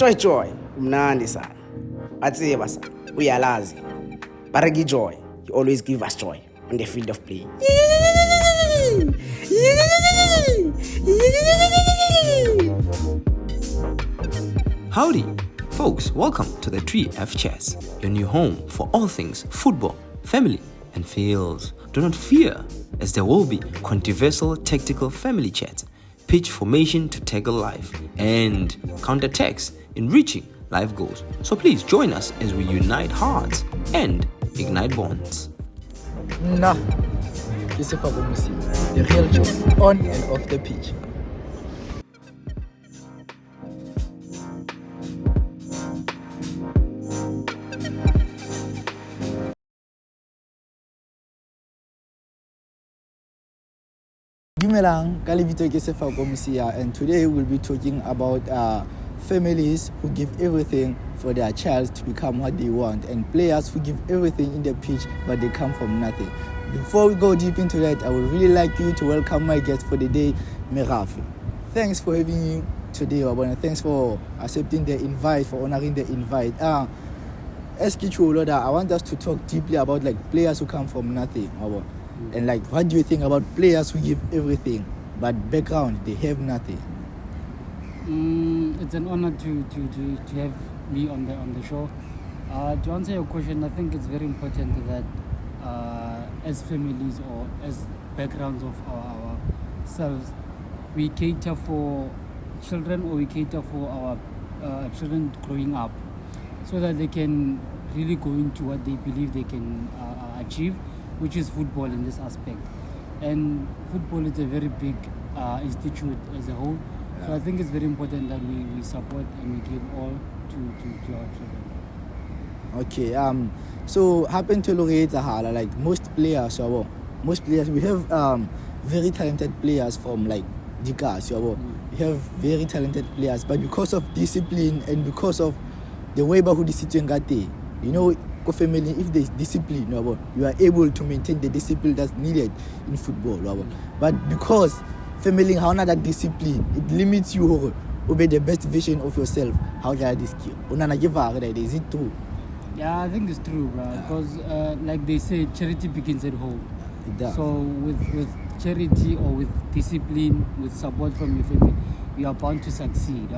Joy, umnandi sana. Atsiba sana, uyalazi. Baregi Joy, you always give us joy on the field of play. Howdy, folks, welcome to the 3F Chats, your new home for all things football, family, and fields. Do not fear, as there will be controversial tactical family chats, pitch formation to tackle life, and counter-attacks in reaching life goals. So please join us as we unite hearts and ignite bonds. Nah, this is the real joy on and off the pitch. Dumelang, and today we'll be talking about families who give everything for their child to become what they want, and players who give everything in the pitch but they come from nothing. Before we go deep into that, I would really like you to welcome my guest for the day, Merafe. Thanks for having me today, Wabona. Thanks for accepting the invite, for honoring the invite. As Kichuloda, I want us to talk deeply about players who come from nothing, Wabona. And what do you think about players who give everything but background they have nothing? It's an honor to have me on the show. To answer your question, I think it's very important that as families or as backgrounds of ourselves, we cater for children, or we cater for our children growing up, so that they can really go into what they believe they can achieve, which is football in this aspect. And football is a very big institute as a whole. Yeah. So I think it's very important that we support and we give all to our children. Okay, so happen to locate most players, we have very talented players from Dikas, we have very talented players, but because of discipline and because of the way who the situation family, if there's discipline, you are able to maintain the discipline that's needed in football. But because family how not that discipline, it limits you to be the best version of yourself. How can this skill? Is it true? Yeah, I think it's true, bro. Because like they say, charity begins at home. So with charity or with discipline, with support from your family, you are bound to succeed.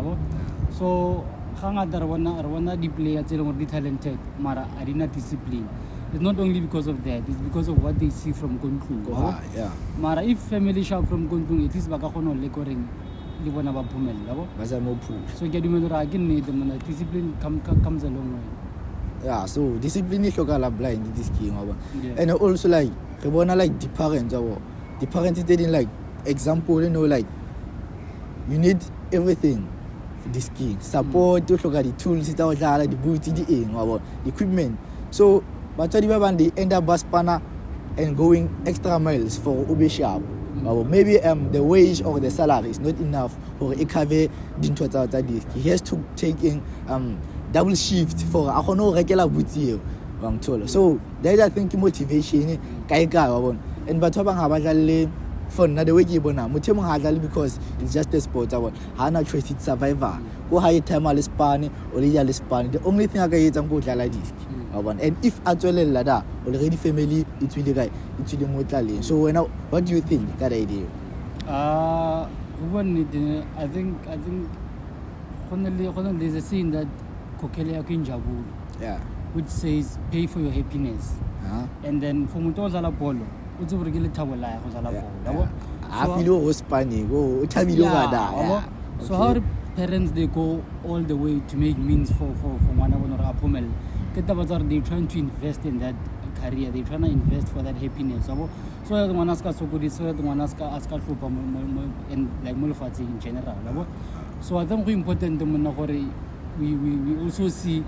So Rwanda the players are talented, mara arena discipline. It's not only because of that, it's because of what they see from Gontlung. Yeah. Mara if family shop from Gontlung, it is bakakono lekoring libona ba pumel, so get again discipline comes a long way. Yeah, so discipline is blind in this game. Yeah. And also the parents, the parents is taking example, you need everything. This key support to look at the tools, the boots, the equipment. So, but they end up spanner and going extra miles for Ube Sharp. Maybe the wage or the salary is not enough for a cover. He has to take in double shift for a regular booty. So that I think motivation and but for another way because it's just a sport. Hana trusted survivor who high time al Spani or Spani. The only thing I get is like this. And if actually lada already family, it will the mortal. So what do you think? That idea? I think there's a scene that Kokele Akinjabu, which says pay for your happiness. And then for Mutozala Polo. So how parents they go all the way to make means for one or apomel. They're trying to invest in that career. They're trying to invest for that happiness. So the one ask so good. So the one ask and Mulfati in general. So I think it's important to we also see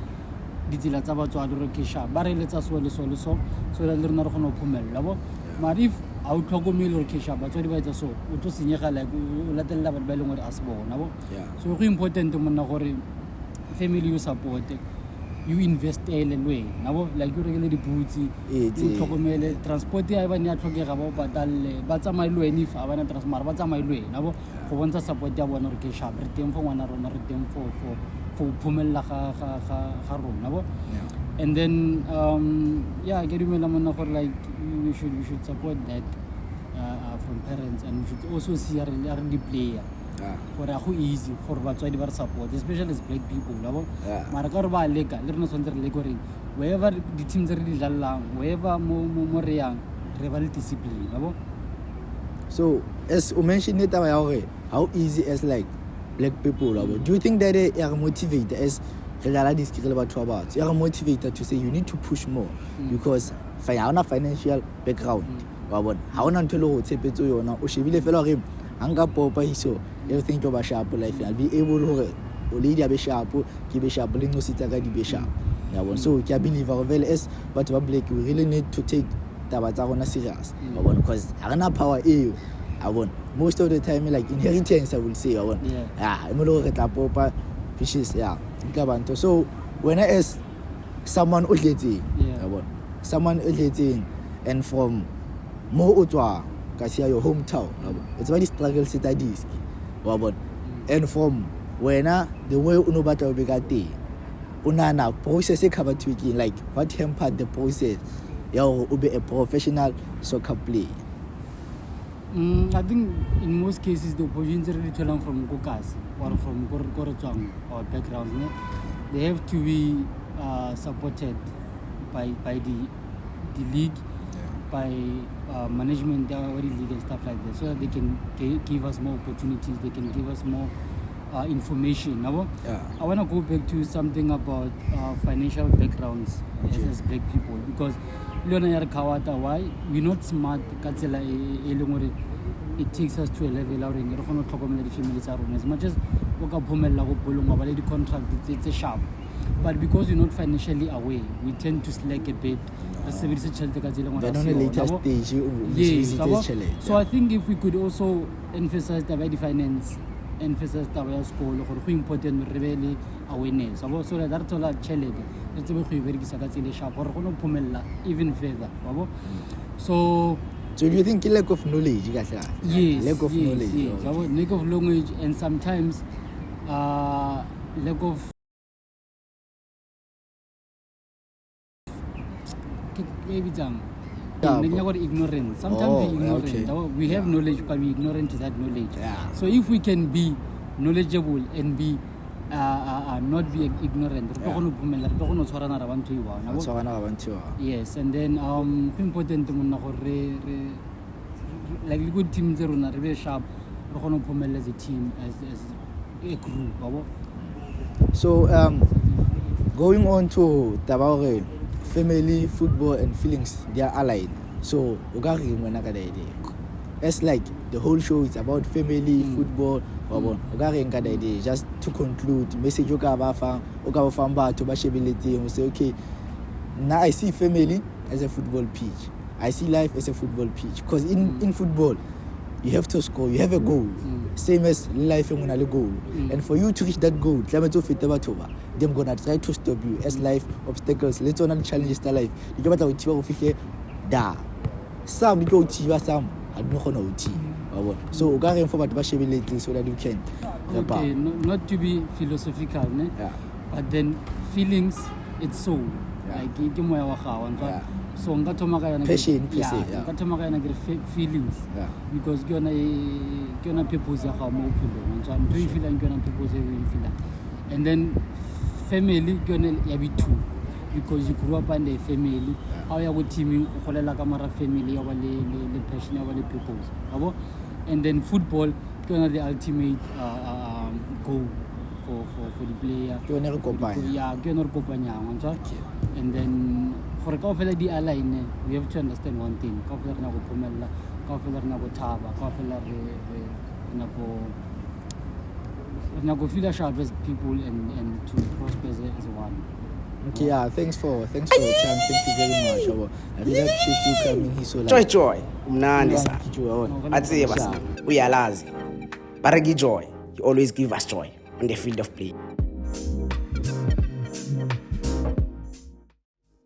details about to Adorokesha. Barre let's as well so that they're not going to apomel. Marif outlogo mil or kesha but what about so to sinyaka latella ba belong asbo nabo. So it's important to family you support, you invest in way nabo, like you regularly booty you tlhokomele transport ya ba nya tlhokega ba patale ba tsamailwe ni fa ba na transmar ba tsamailwe nabo go bontsha support ya bona re ke sharp re teng for ngwana rona re teng for for phumella ga rona bo. And then yeah, ke dumela monna gore like we should support that from parents, and we should also see our the player for a go easy for batswadi ba support, especially as black people labo mara ka re ba leka le rena tshwantse re le gore wherever the teams re di dlalang, wherever mo re yang re ba le discipline labo. So as you mentioned it, how easy as like black people do you think that they are motivated as they are motivated to say you need to push more because financial background how na ntho le go tshepetso yona o shebile fela gore anga popa hiso everything to ba sharp life and be able hore o le dia be sharp ke be sharp le ngositsa ka di be sharp so ke believe gore as but ba black we really need to take taba tsa rona serious because ha rena power eo most of the time like inheritance I will say mo lo re tla popa fishes so when as someone o tletse someone o tletseng and from mo o tswa ka sia your hometown it's very struggle studies and from when the way uno batla o be ka teng unana process e cover tweaking like what hampered the process o be a professional soccer player. I think in most cases the opportunity really come from Kokas or from Korotwang or backgrounds. They have to be supported by the league, by management, already league and stuff like that, so that they can give us more opportunities, they can give us more information. I want to go back to something about financial backgrounds as black people, because why we're not smart. It takes us to a level as much as the contract it's a sharp, but because you're not financially aware, we tend to slack a bit. So I think if we could also emphasize the finance, emphasize the school or important really awareness so that all challenge it's even further. So do you think lack of knowledge? Yes, lack of knowledge. Yes. Lack of knowledge and sometimes lack of ignorance. Sometimes we ignorant. We have knowledge, but we ignorant to that knowledge. So if we can be knowledgeable and be not be ignorant, yes, and then important like good teams are very sharp as a team, as a group. So going on to Tabare, family, football and feelings, they are allied. So it's like the whole show is about family, football, just to conclude, message to say, okay, now I see family as a football pitch. I see life as a football pitch. Because in football, you have to score, you have a goal. Same as life, you have a goal. And for you to reach that goal, they're going to try to stop you as life obstacles. Let's not challenge the life. You got to da. Some you go to some. So so that you can okay, not to be philosophical, but then feelings, it's soul. Like so passion, feelings, because gonna people and then family gonna be two, because you grew up in a family. How you would team you family or the passion of the people, and then football gonna the ultimate goal for the player. And then for a the align, we have to understand one thing. Feel sharp as people and to prosper as one. Okay, thanks for your time. Thank you very much. I really appreciate you coming here so like Joy umnandi sana atsiba sana uyalazi baregi joy, you always give us joy on the field of play.